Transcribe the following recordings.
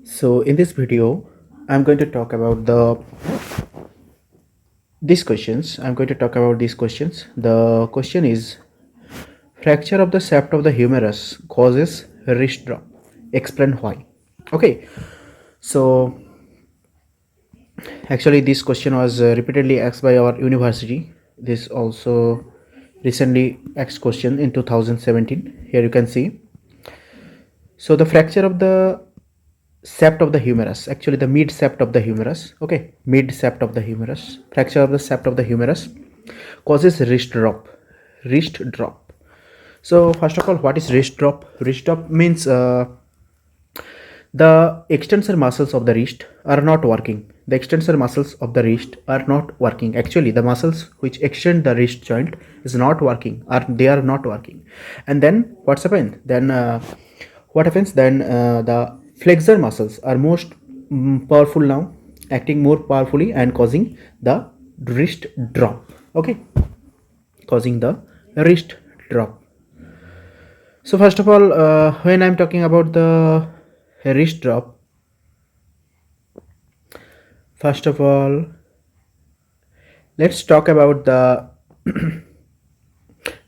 So in this video, I'm going to talk about these questions. I'm going to talk about these questions. The question is fracture of the shaft of the humerus causes wrist drop. Explain why. Okay. So actually this question was repeatedly asked by our university. This also recently asked question in 2017. Here you can see. So the fracture of the shaft of the humerus, actually the mid shaft of the humerus, okay, mid shaft of the humerus, fracture of the shaft of the humerus causes wrist drop. Wrist drop. So first of all, what is wrist drop? Wrist drop means the extensor muscles of the wrist are not working. The extensor muscles of the wrist are not working. Actually, the muscles which extend the wrist joint is not working, or they are not working. And then what's happened? Then what happens? Then the flexor muscles are most powerful now, acting more powerfully and causing the wrist drop. Okay, causing the wrist drop. So first of all, when I'm talking about the wrist drop, first of all, let's talk about the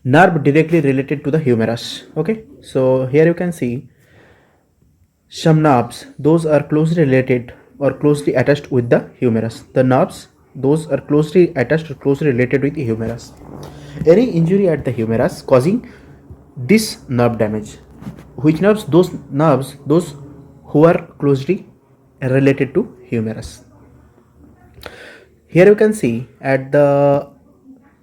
nerve directly related to the humerus. Okay, so here you can see some nerves, those are closely related or closely attached with the humerus. The nerves, those are closely attached or closely related with the humerus. Any injury at the humerus causing this nerve damage. Which nerves? Those nerves, those who are closely related to humerus. Here you can see at the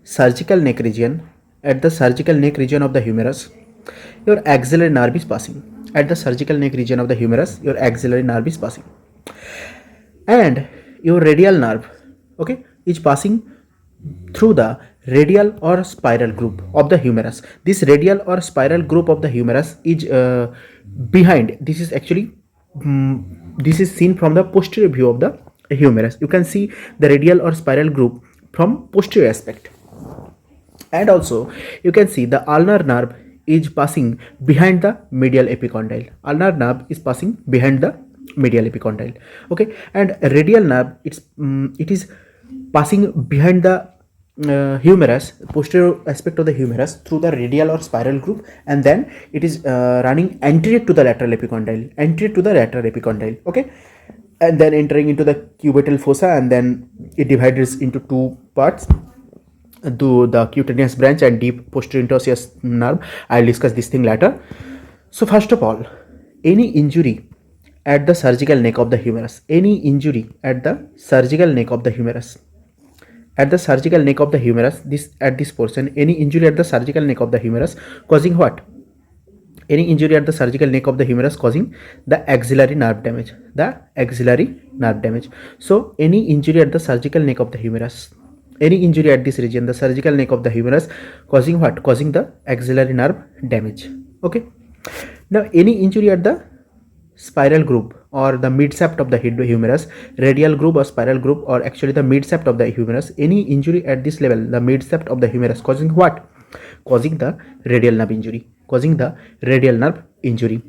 surgical neck region, at the surgical neck region of the humerus, your axillary nerve is passing. At the surgical neck region of the humerus, your axillary nerve is passing. And your radial nerve, okay, is passing through the radial or spiral group of the humerus. This radial or spiral group of the humerus is behind. This is actually this is seen from the posterior view of the humerus. You can see the radial or spiral group from posterior aspect, and also you can see the ulnar nerve is passing behind the medial epicondyle. Ulnar nerve is passing behind the medial epicondyle. Okay, and radial nerve, it is passing behind the humerus, posterior aspect of the humerus, through the radial or spiral group, and then it is running anterior to the lateral epicondyle, anterior to the lateral epicondyle. Okay, and then entering into the cubital fossa, and then it divides into two parts, to the cutaneous branch and deep posterior interosseous nerve. I'll discuss this thing later. So first of all, any injury at the surgical neck of the humerus, any injury at the surgical neck of the humerus, at the surgical neck of the humerus, this at this portion, any injury at the surgical neck of the humerus causing what? Any injury at the surgical neck of the humerus causing the axillary nerve damage, the axillary nerve damage. So any injury at the surgical neck of the humerus, any injury at this region, the surgical neck of the humerus, causing what? Causing the axillary nerve damage. Okay, now any injury at the spiral group or the mid shaft of the humerus, radial group or spiral group, or actually the mid shaft of the humerus, any injury at this level, the mid shaft of the humerus, causing what? Causing the radial nerve injury, causing the radial nerve injury.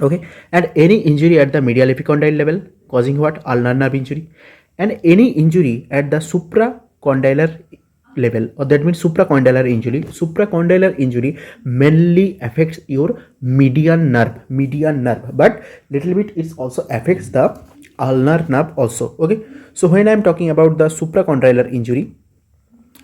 Okay, and any injury at the medial epicondyle level, causing what? Ulnar nerve injury. And any injury at the supracondylar level, or that means supracondylar injury. Supracondylar injury mainly affects your median nerve, but little bit it also affects the ulnar nerve also. Okay, so when I am talking about the supracondylar injury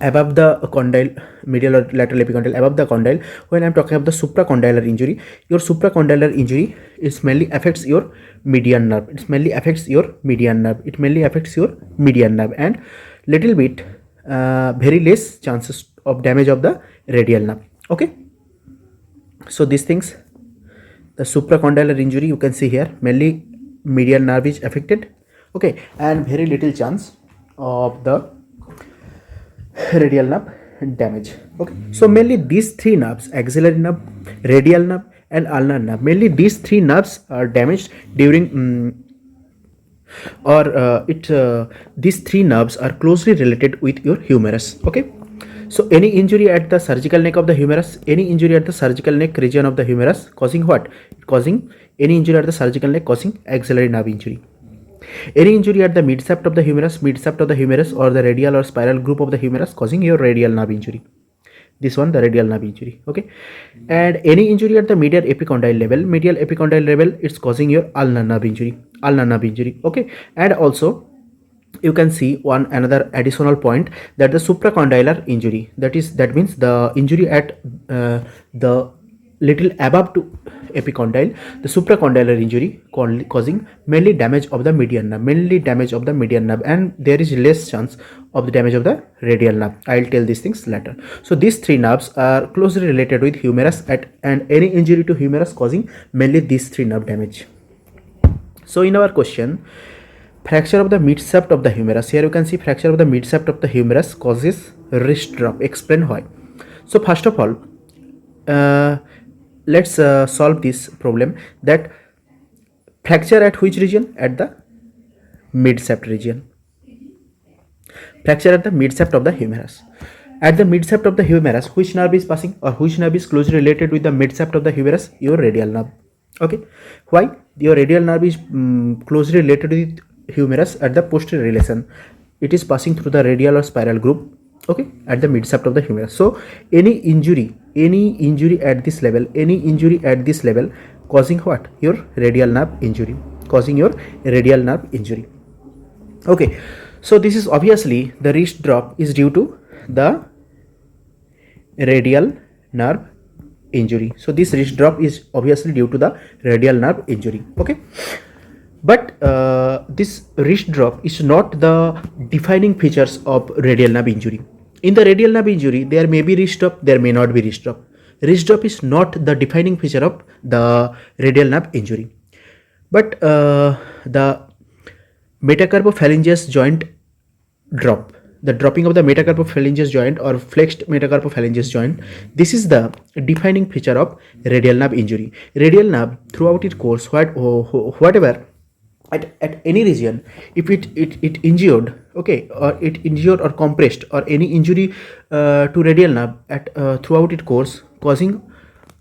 above the condyle, medial or lateral epicondyle above the condyle, when I'm talking about the supracondylar injury, your supracondylar injury is mainly affects your median nerve. It mainly affects your median nerve. It mainly affects your median nerve, and little bit very less chances of damage of the radial nerve. Okay, so these things, the supracondylar injury, you can see here mainly medial nerve is affected. Okay, and very little chance of the radial nerve damage. Okay, so mainly these three nerves, axillary nerve, radial nerve, and ulnar nerve, mainly these three nerves are damaged during or these three nerves are closely related with your humerus. Okay, So any injury at the surgical neck of the humerus, any injury at the surgical neck region of the humerus causing what? Causing any injury at the surgical neck causing axillary nerve injury. Any injury at the midsept of the humerus or the radial or spiral group of the humerus causing your radial nerve injury. This one, the radial nerve injury. Okay. And any injury at the medial epicondyle level, it's causing your ulnar nerve injury. Okay. And also you can see one another additional point, that the supracondylar injury, that means the injury at the little above to epicondyle, the supracondylar injury causing mainly damage of the median nerve, and there is less chance of the damage of the radial nerve. I'll tell these things later. So these three nerves are closely related with humerus and any injury to humerus causing mainly these three nerve damage. So in our question, fracture of the midsept of the humerus, here you can see fracture of the midsept of the humerus causes wrist drop. Explain why. So first of all, let's solve this problem, that fracture at which region? At the midsept region. Fracture at the midsept of the humerus. At the midsept of the humerus, which nerve is passing, or which nerve is closely related with the midsept of the humerus? Your radial nerve. Okay. Why? Your radial nerve is closely related with humerus at the posterior relation. It is passing through the radial or spiral group, okay, at the midsept of the humerus. So any injury at this level causing what? Your radial nerve injury. Okay. So this is obviously, the wrist drop is due to the radial nerve injury. So this wrist drop is obviously due to the radial nerve injury. Okay. But this wrist drop is not the defining features of radial nerve injury. In the radial nerve injury, there may be wrist drop, there may not be wrist drop. Wrist drop is not the defining feature of the radial nerve injury. But the metacarpophalangeus joint drop, the dropping of the metacarpophalangeus joint or flexed metacarpophalangeus joint, this is the defining feature of radial nerve injury. Radial nerve throughout its course, whatever at any region, if it injured, okay, or it injured or compressed, or any injury to radial nerve at throughout its course causing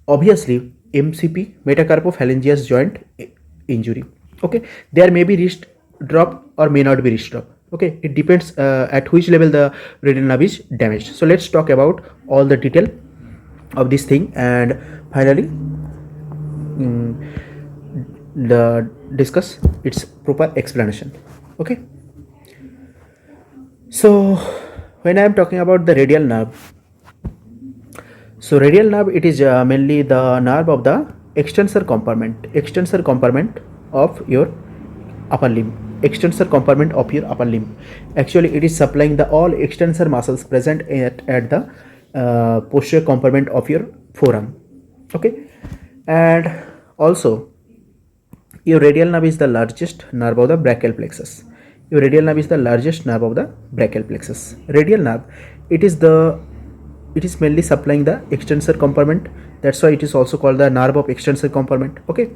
obviously MCP, metacarpophalangeus joint injury. Okay, there may be wrist drop or may not be wrist drop. Okay, it depends at which level the radial nerve is damaged. So let's talk about all the detail of this thing, and finally discuss its proper explanation. Okay. So when I am talking about the radial nerve, so radial nerve, it is mainly the nerve of the extensor compartment of your upper limb. Actually, it is supplying the all extensor muscles present at the posterior compartment of your forearm. Okay. And also, your radial nerve is the largest nerve of the brachial plexus. Radial nerve, it is mainly supplying the extensor compartment. That's why it is also called the nerve of extensor compartment. Okay.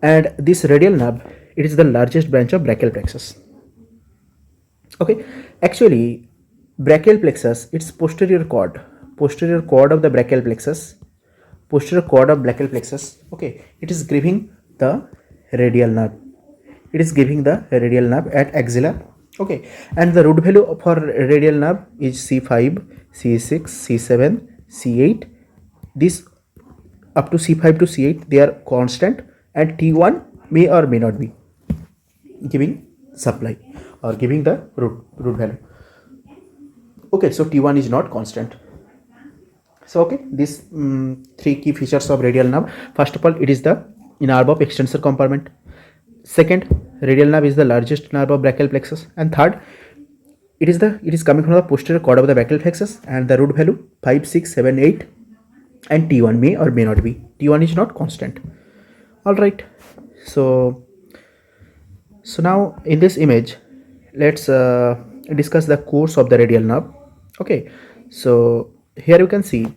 And this radial nerve, it is the largest branch of brachial plexus. Okay. Actually, brachial plexus, its posterior cord of the brachial plexus, okay, it is giving the radial nerve. At axilla. Okay. And the root value for radial nerve is C5, C6, C7, C8. This up to C5 to C8, they are constant, and T1 may or may not be giving supply or giving the root value. Okay, so T1 is not constant. So okay, these three key features of radial nerve. First of all, it is the nerve of extensor compartment. Second, radial nerve is the largest nerve of brachial plexus. And third, it is coming from the posterior cord of the brachial plexus, and the root value 5, 6, 7, 8, and T1 may or may not be. T1 is not constant. All right. So now in this image, let's discuss the course of the radial nerve. Okay. So here you can see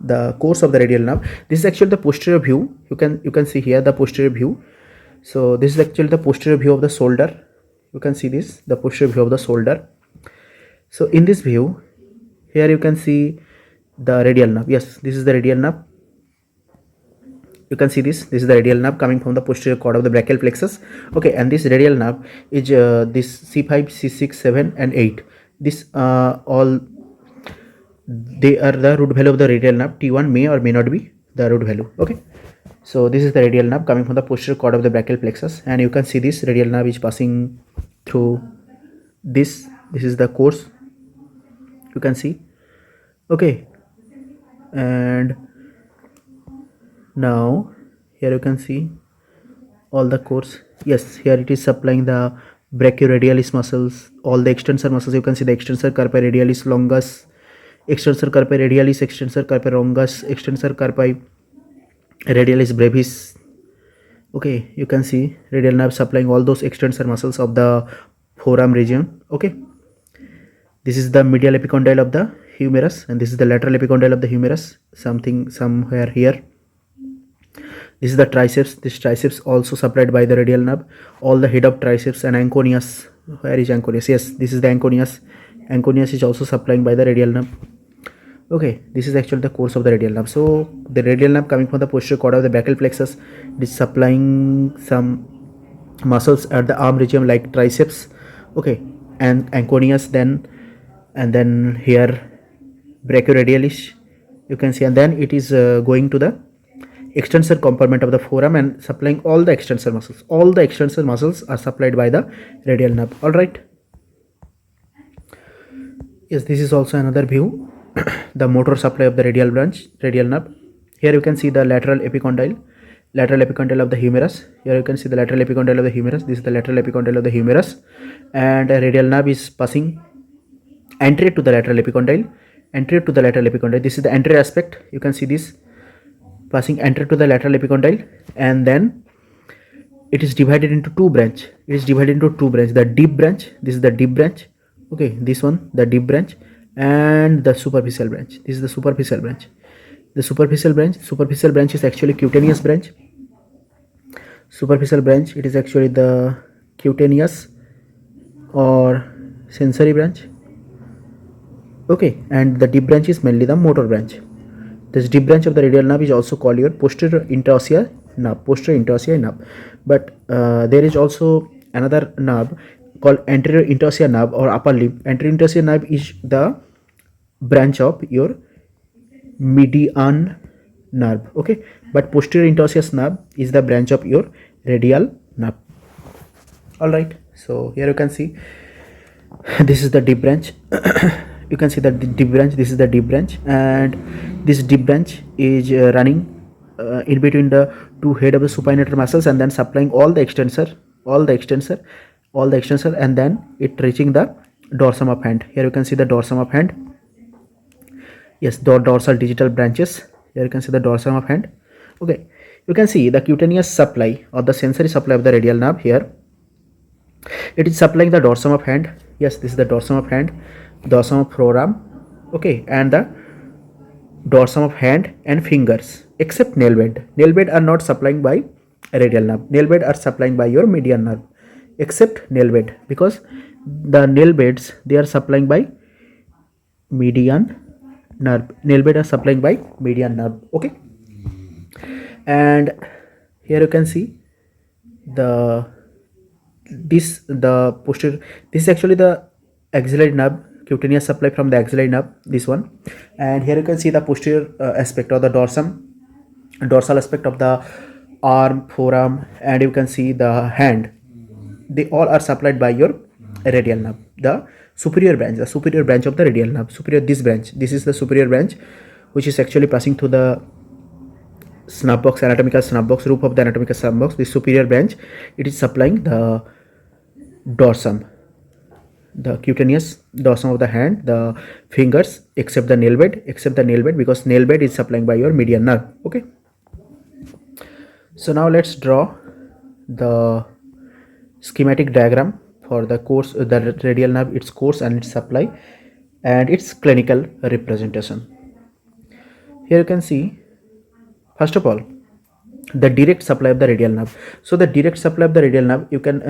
the course of the radial nerve. This is actually the posterior view. You can see here the posterior view. So this is actually the posterior view of the shoulder. You can see this, the posterior view of the shoulder. So in this view, here you can see the radial nerve. Yes, this is the radial nerve. You can see this is the radial nerve coming from the posterior cord of the brachial plexus. Okay, and this radial nerve is this C5, C6, 7 and 8. This all they are the root value of the radial nerve. T1 may or may not be the root value. Okay, so this is the radial nerve coming from the posterior cord of the brachial plexus, and you can see this radial nerve is passing through this is the course, you can see. Okay, and now here you can see all the course. Yes, here it is supplying the brachioradialis muscles, all the extensor muscles. You can see the extensor carpi radialis longus, extensor carpi radialis, extensor carpi longus, extensor carpi radialis brevis. Okay, you can see radial nerve supplying all those extensor muscles of the forearm region. Okay, this is the medial epicondyle of the humerus, and this is the lateral epicondyle of the humerus, somewhere here. This is the triceps. This triceps also supplied by the radial nerve. All the head of triceps and anconeus. Where is anconeus? Yes, this is the anconeus. Anconeus is also supplying by the radial nerve. Okay, this is actually the course of the radial nerve. So the radial nerve coming from the posterior cord of the brachial plexus, it is supplying some muscles at the arm region like triceps. Okay, and anconeus then, and then here brachioradialis, you can see, and then it is going to the extensor compartment of the forearm and supplying all the extensor muscles. All the extensor muscles are supplied by the radial nerve. All right. Yes, this is also another view. The motor supply of the radial nerve. Here you can see the lateral epicondyle of the humerus. Here you can see the lateral epicondyle of the humerus. This is the lateral epicondyle of the humerus, and a radial nerve is passing anterior to the lateral epicondyle. This is the anterior aspect. You can see this passing anterior to the lateral epicondyle, and then it is divided into two branch. The deep branch, this is the deep branch. Okay, this one, the deep branch, and the superficial branch. This is the superficial branch. The superficial branch is actually cutaneous branch. It is actually the cutaneous or sensory branch. Okay, and the deep branch is mainly the motor branch. This deep branch of the radial nerve is also called your posterior interossea nerve. But there is also another nerve called anterior interossea nerve or upper limb. Anterior interossea nerve is the branch of your median nerve. Okay, but posterior interosseous nerve is the branch of your radial nerve. All right. So here you can see this is the deep branch. You can see the deep branch. This is the deep branch, and this deep branch is running in between the two head of the supinator muscles, and then supplying all the extensor, and then it reaching the dorsum of hand. Here you can see the dorsum of hand. Yes, the dorsal digital branches. Here you can see the dorsum of hand. Okay, you can see the cutaneous supply or the sensory supply of the radial nerve. Here it is supplying the dorsum of hand. Yes, this is the dorsum of hand, dorsum of forearm. Okay, and the dorsum of hand and fingers, except nail bed. Nail bed are not supplying by radial nerve. Nail bed are supplying by your median nerve, except nail bed, because the nail beds, they are supplying by median nerve. Nail bed are supplying by median nerve. Okay, and here you can see the posterior. This is actually the axillary nerve, cutaneous supply from the axillary nerve, this one. And here you can see the posterior aspect or the dorsal aspect of the arm, forearm, and you can see the hand. They all are supplied by your radial nerve, the superior branch of the radial nerve. This is the superior branch, which is actually passing through the snub box, anatomical snub box, roof of the anatomical snub box. This superior branch, it is supplying the dorsum, the cutaneous dorsum of the hand, the fingers, except the nail bed, because nail bed is supplying by your median nerve. Okay, so now let's draw the schematic diagram for the course, the radial nerve, its course and its supply and its clinical representation. Here you can see, first of all, the direct supply of the radial nerve. So the direct supply of the radial nerve, you can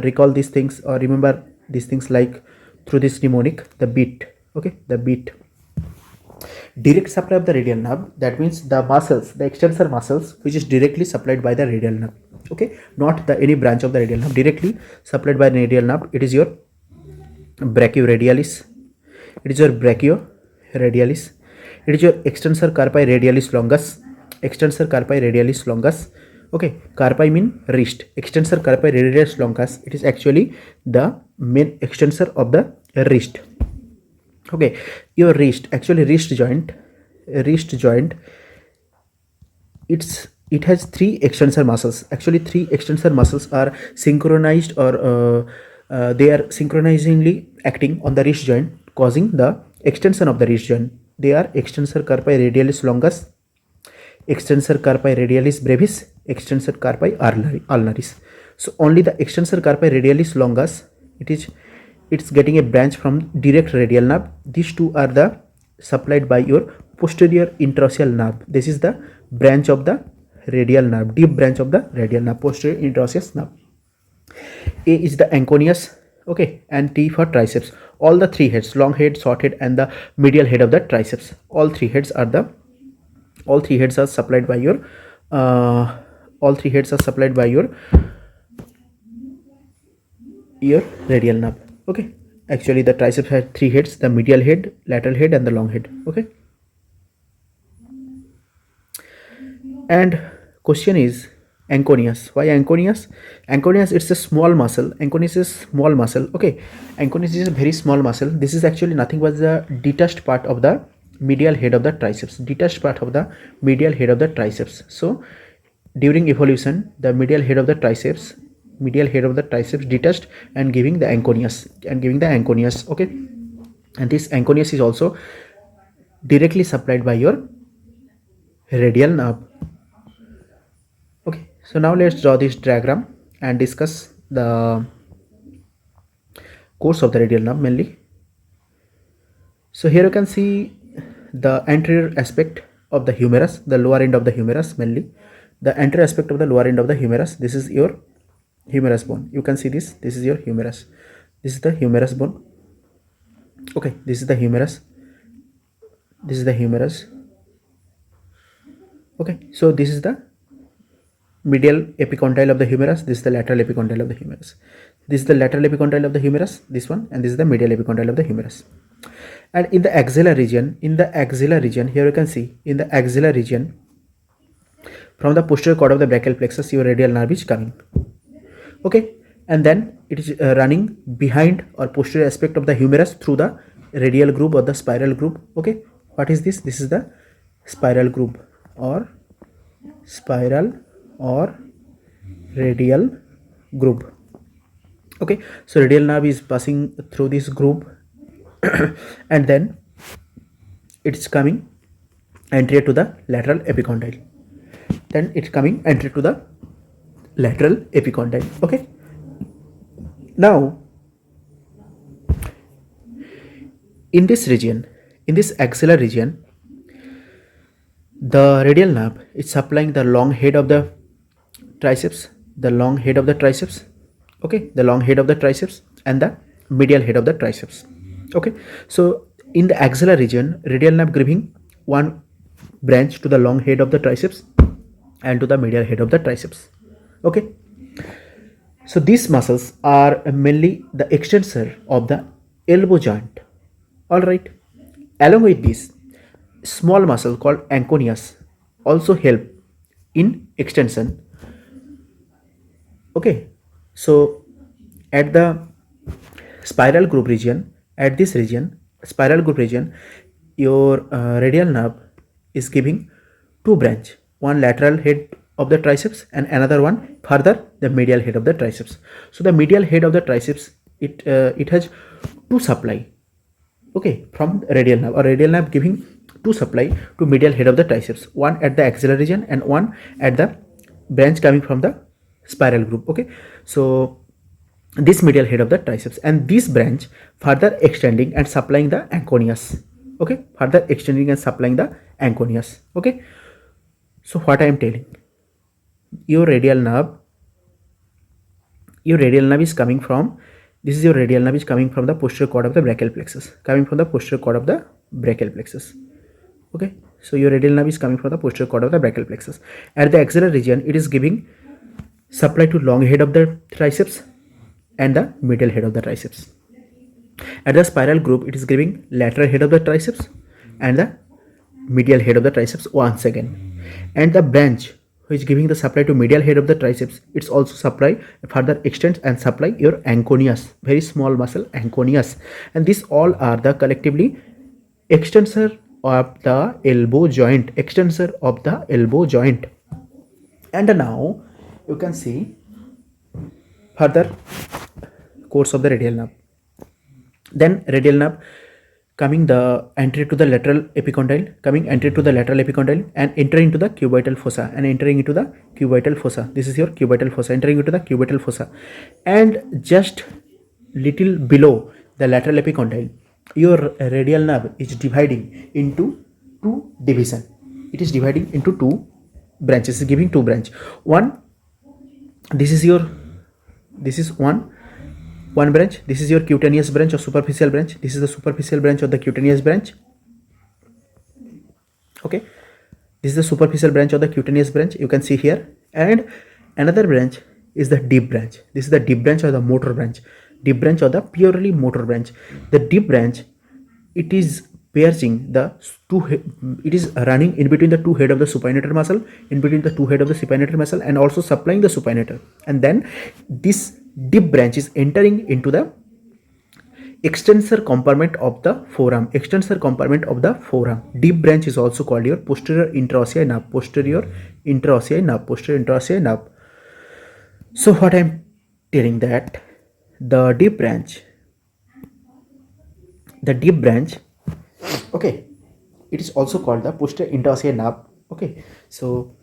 recall these things or remember these things like through this mnemonic, the beat. Okay, the beat. Direct supply of the radial nerve, that means the muscles, the extensor muscles, which is directly supplied by the radial nerve. Okay, not the any branch of the radial nerve, directly supplied by the radial nerve. It is your brachioradialis. It is your brachioradialis. It is your extensor carpi radialis longus. Extensor carpi radialis longus. Okay, carpi mean wrist. Extensor carpi radialis longus. It is actually the main extensor of the wrist. Okay, your wrist, actually wrist joint, it has three extensor muscles. Actually, three extensor muscles are synchronized, or they are synchronizingly acting on the wrist joint, causing the extension of the wrist joint. They are extensor carpi radialis longus, extensor carpi radialis brevis, extensor carpi ulnaris. So only the extensor carpi radialis longus, it's getting a branch from direct radial nerve. These two are the supplied by your posterior interosseous nerve. This is the branch of the radial nerve, deep branch of the radial nerve, posterior interosseous nerve. A is the anconeus, okay, and T for triceps. All the three heads, long head, short head, and the medial head of the triceps, all three heads are supplied by your radial nerve. Okay, actually the triceps has three heads: the medial head, lateral head, and the long head. Okay, and question is anconeus. Why anconeus? Anconeus, it's a small muscle. Anconeus is small muscle. Okay, anconeus is a very small muscle. This is actually nothing but the detached part of the medial head of the triceps. So during evolution, the medial head of the triceps detached and giving the anconeus, okay, and this anconeus is also directly supplied by your radial nerve. Okay, so now let's draw this diagram and discuss the course of the radial nerve mainly. So here you can see the anterior aspect of the humerus, the lower end of the humerus mainly. The anterior aspect of the lower end of the humerus, this is your humerus bone. You can see this is your humerus. This is the humerus bone. Okay, this is the humerus. Okay, so this is the medial epicondyle of the humerus. This is the lateral epicondyle of the humerus. This is the lateral epicondyle of the humerus, this one, and this is the medial epicondyle of the humerus. And in the axilla region, here you can see, in the axilla region, from the posterior cord of the brachial plexus, your radial nerve is coming. Okay, and then it is running behind or posterior aspect of the humerus through the radial groove or the spiral groove. Okay, what is this? This is the spiral groove or radial groove. Okay, so radial nerve is passing through this groove and then it's coming anterior to the lateral epicondyle. Okay, now in this axillary region, the radial nerve is supplying the long head of the triceps, okay, the long head of the triceps and the medial head of the triceps. Okay, so in the axillary region, radial nerve giving one branch to the long head of the triceps and to the medial head of the triceps. Okay, so these muscles are mainly the extensor of the elbow joint. All right, along with this, small muscle called anconeus also help in extension. Okay, so at the spiral groove region, your radial nerve is giving two branch, one lateral head of the triceps and another one further the medial head of the triceps. So the medial head of the triceps, it has two supply, okay, from radial nerve, or radial nerve giving two supply to medial head of the triceps, one at the axillary region and one at the branch coming from the spiral groove. Okay, so this medial head of the triceps and this branch further extending and supplying the anconeus. Okay, Okay, so what I am telling, your radial nerve is coming from This is your radial nerve is coming from the posterior cord of the brachial plexus, okay. So your radial nerve is coming from the posterior cord of the brachial plexus. At the axillary region, it is giving supply to long head of the triceps and the medial head of the triceps. At the spiral group, it is giving lateral head of the triceps and the medial head of the triceps once again. And the branch which is giving the supply to medial head of the triceps, it's also supply further extends and supply your anconeus, very small muscle anconeus. And these all are the collectively extensor of the elbow joint, And now you can see further course of the radial nerve. Then radial nerve coming the anterior to the lateral epicondyle, and entering into the cubital fossa, This is your cubital fossa, entering into the cubital fossa, and just little below the lateral epicondyle, your radial nerve is dividing into two division. It is dividing into two branches, giving two branch. This is one branch. This is your cutaneous branch or superficial branch. This is the superficial branch or the cutaneous branch. Okay, this is the superficial branch or the cutaneous branch, you can see here. And another branch is the deep branch. This is the deep branch or the motor branch, purely motor branch. The deep branch, it is piercing the it is running in between the two head of the supinator muscle, and also supplying the supinator. And then this deep branch is entering into the extensor compartment of the forearm, Deep branch is also called your posterior interossei nerve, So what I am telling that the deep branch, okay, it is also called the posterior interossei nerve, okay. So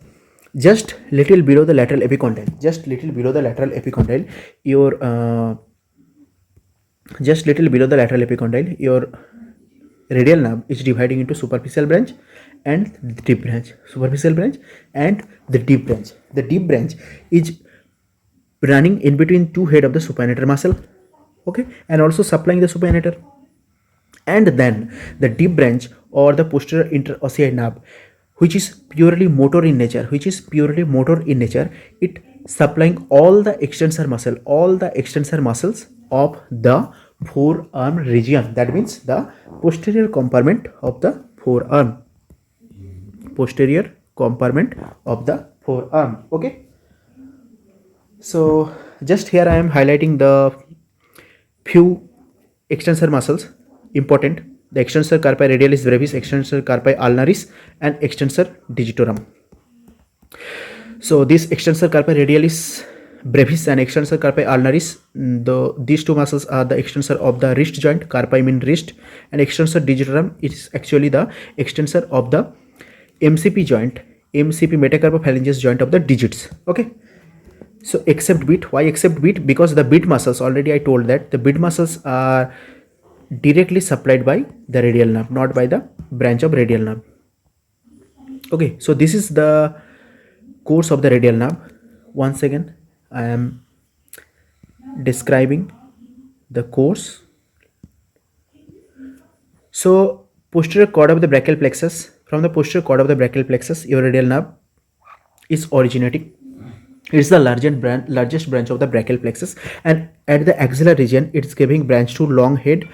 just little below the lateral epicondyle, your radial nerve is dividing into superficial branch and the deep branch, The deep branch is running in between two head of the supinator muscle, okay, and also supplying the supinator. And then the deep branch or the posterior interossei nerve, which is purely motor in nature, it supplying all the extensor muscles of the forearm region. That means the posterior compartment of the forearm, okay. So just here I am highlighting the few extensor muscles important: the extensor carpi radialis brevis, extensor carpi ulnaris, and extensor digitorum. So this extensor carpi radialis brevis and extensor carpi ulnaris, these two muscles are the extensor of the wrist joint, carpi mean wrist, and extensor digitorum is actually the extensor of the MCP joint, metacarpophalangeus joint of the digits, okay. So except beat, why except beat? Because the beat muscles, already I told that the beat muscles are directly supplied by the radial nerve, not by the branch of radial nerve, okay. So this is the course of the radial nerve. Once again I am describing the course. So posterior cord of the brachial plexus, from the posterior cord of the brachial plexus, your radial nerve is originating. It's the largest branch of the brachial plexus, and at the axillary region it's giving branch to long head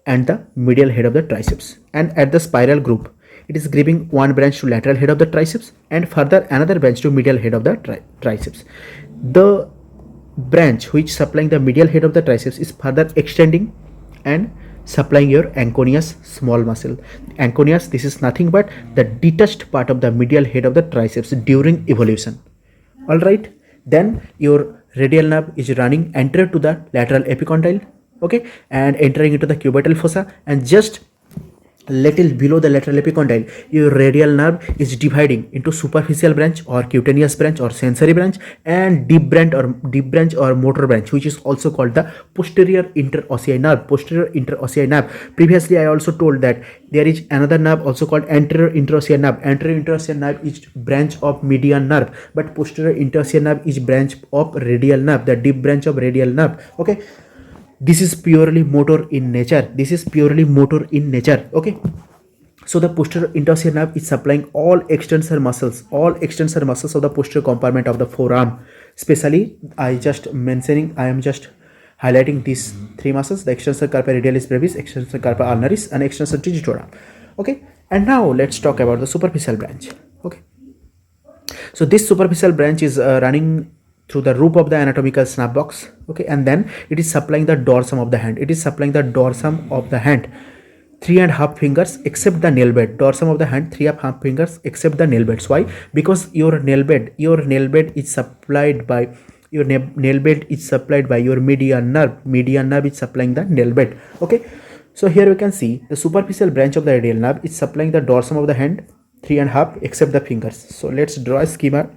and the medial head of the triceps. And at the spiral group, it is giving one branch to lateral head of the triceps and further another branch to medial head of the triceps. The branch which supplying the medial head of the triceps is further extending and supplying your anconeus small muscle. Anconeus, this is nothing but the detached part of the medial head of the triceps during evolution. All right, then your radial nerve is running anterior to the lateral epicondyle, okay, and entering into the cubital fossa, and just little below the lateral epicondyle, your radial nerve is dividing into superficial branch or cutaneous branch or sensory branch, and deep branch or motor branch, which is also called the posterior interossei nerve. Previously I also told that there is another nerve also called anterior interossei nerve. Anterior interossei nerve is branch of median nerve, but posterior interossei nerve is branch of radial nerve, the deep branch of radial nerve, okay. This is purely motor in nature. This is purely motor in nature. Okay. So the posterior interossei nerve is supplying all extensor muscles of the posterior compartment of the forearm. Especially, I am just highlighting these three muscles: the extensor carpi radialis brevis, extensor carpi ulnaris, and extensor digitorum. Okay. And now let's talk about the superficial branch. Okay. So this superficial branch is running through the roof of the anatomical snap box. Okay. And then it is supplying the dorsum of the hand. 3.5 fingers except the nail bed. Dorsum of the hand, 3.5 fingers except the nail beds. Why? Because your nail bed is supplied by your median nerve. Median nerve is supplying the nail bed. Okay. So here we can see the superficial branch of the radial nerve is supplying the dorsum of the hand, 3.5 except the fingers. So let's draw a schema.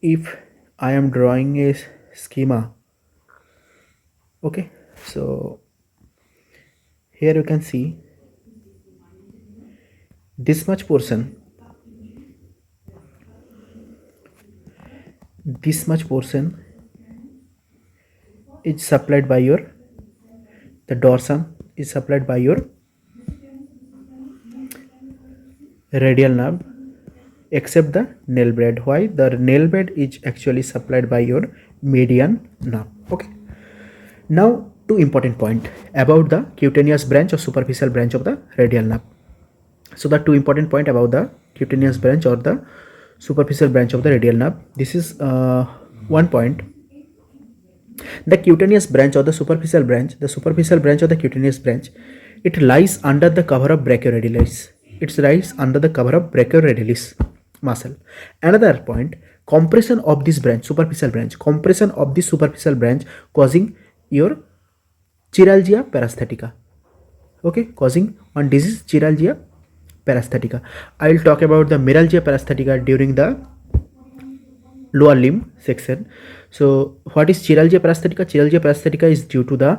If I am drawing a schema, okay, so here you can see this much portion is supplied by your the dorsum is supplied by your radial nerve except the nail bed. Why? The nail bed is actually supplied by your median nerve. Okay. Now, two important point about the cutaneous branch or superficial branch of the radial nerve. So the two important point about the cutaneous branch or the superficial branch of the radial nerve. This is one point. The cutaneous branch or the superficial branch of the cutaneous branch, it lies under the cover of brachioradialis. It lies under the cover of brachioradialis muscle. Another point, compression of this branch, superficial branch, causing your chiralgia paresthetica. Okay, causing one disease, chiralgia paresthetica. I will talk about the meralgia paresthetica during the lower limb section. So what is chiralgia paresthetica? Chiralgia paresthetica is due to the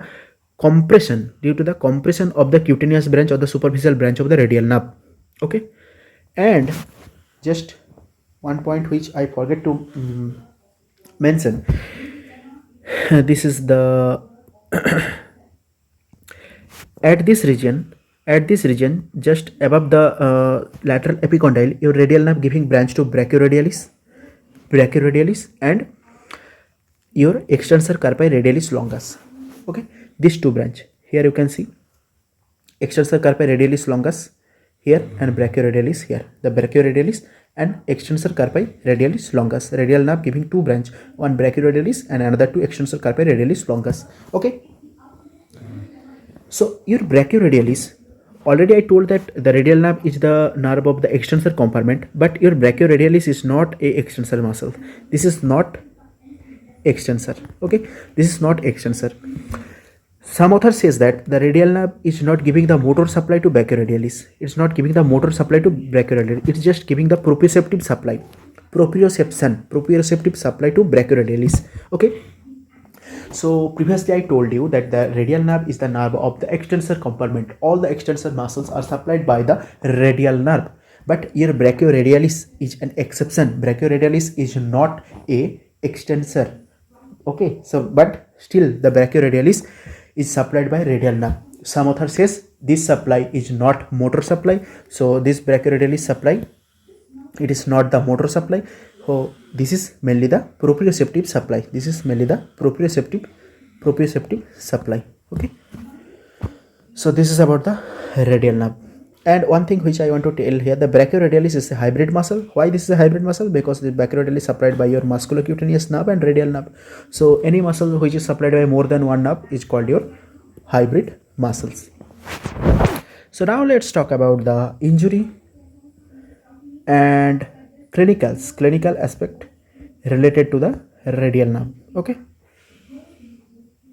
compression of the cutaneous branch or the superficial branch of the radial nerve. Okay. And just one point which I forget to mention, this is the at this region just above the lateral epicondyle, your radial nerve giving branch to brachioradialis and your extensor carpi radialis longus. Okay, these two branch. Here you can see extensor carpi radialis longus here and brachioradialis here. The brachioradialis and extensor carpi radialis longus. Radial nerve giving two branch, one brachioradialis and another two extensor carpi radialis longus. Okay. So your brachioradialis, already I told that the radial nerve is the nerve of the extensor compartment, but your brachioradialis is not a extensor muscle. This is not extensor. Okay, this is not extensor. Some author says that the radial nerve is not giving the motor supply to brachioradialis. It's not giving the motor supply to brachioradialis. It's just giving the proprioceptive supply, proprioceptive supply to brachioradialis. Okay. So previously I told you that the radial nerve is the nerve of the extensor compartment. All the extensor muscles are supplied by the radial nerve. But here brachioradialis is an exception. Brachioradialis is not a extensor. Okay, so but still the brachioradialis is supplied by radial nerve. Some author says this supply is not motor supply. So this brachioradialis supply, it is not the motor supply. So this is mainly the proprioceptive supply. This is mainly the proprioceptive supply. Okay. So this is about the radial nerve. And one thing which I want to tell here, the brachioradialis is a hybrid muscle. Why this is a hybrid muscle? Because the brachioradialis is supplied by your musculocutaneous nerve and radial nerve. So any muscle which is supplied by more than one nerve is called your hybrid muscles. So now let's talk about the injury and clinical aspect related to the radial nerve. Okay.